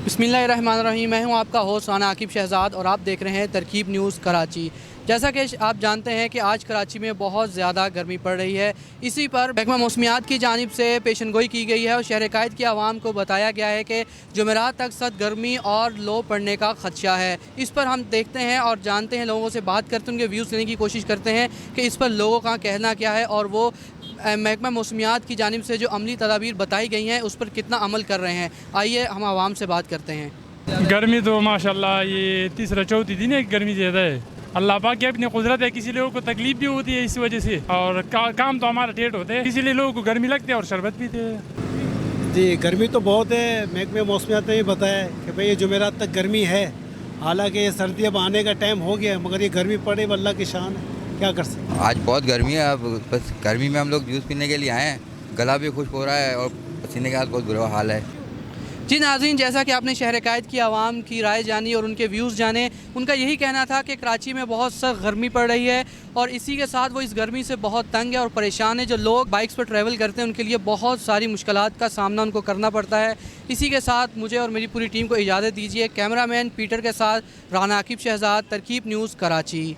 बिस्मिल्लाहिर्रहमानिर्रहीम। मैं हूं आपका होस्ट राना आकिब शहजाद और आप देख रहे हैं तरकीब न्यूज़ कराची। जैसा कि आप जानते हैं कि आज कराची में बहुत ज़्यादा गर्मी पड़ रही है। इसी पर महकमा मौसमियात की जानिब से पेशन गोई की गई है और शहर कायद की आवाम को बताया गया है कि जुमेरात तक सख्त गर्मी और लो पड़ने का खदशा है। इस पर हम देखते हैं और जानते हैं, लोगों से बात करते हैं, उनके व्यूज़ लेने की कोशिश करते हैं कि इस पर लोगों का कहना क्या है और वो महकमा मौसमियात की जानिब से जो अमली तदाबीर बताई गई हैं उस पर कितना अमल कर रहे हैं। आइए हम आवाम से बात करते हैं। गर्मी तो माशाल्लाह ये तीसरा चौथी दिन है, गर्मी ज़्यादा है। अल्लाह पाक की अपनी कुदरत है, किसी लोगों को तकलीफ भी होती है इस वजह से, और काम तो हमारा लेट होता है, इसीलिए लोगों को गर्मी लगती है और शरबत पीते हैं। जी गर्मी तो बहुत है। महकमे मौसमियात ने भी बताया कि भाई ये जुमेरात तक गर्मी है। हालांकि ये सर्दी अब आने का टाइम हो गया है, मगर ये गर्मी पड़े वो अल्लाह की शान है, क्या कर सकते हैं। आज बहुत गर्मी है। अब बस गर्मी में हम लोग जूस पीने के लिए आए हैं, गला भी खुश्क हो रहा है और पसीने के साथ बहुत बुरा हाल है। जी नाज़रीन, जैसा कि आपने शहर कायद की आवाम की राय जानी और उनके व्यूज़ जाने, उनका यही कहना था कि कराची में बहुत सख्त गर्मी पड़ रही है और इसी के साथ वो इस गर्मी से बहुत तंग है और परेशान है। जो लोग बाइक्स पर ट्रैवल करते हैं उनके लिए बहुत सारी मुश्किलात का सामना उनको करना पड़ता है। इसी के साथ मुझे और मेरी पूरी टीम को इजाज़त दीजिए। कैमरामैन पीटर के साथ राना आकिब शहजाद, तरकीब न्यूज़ कराची।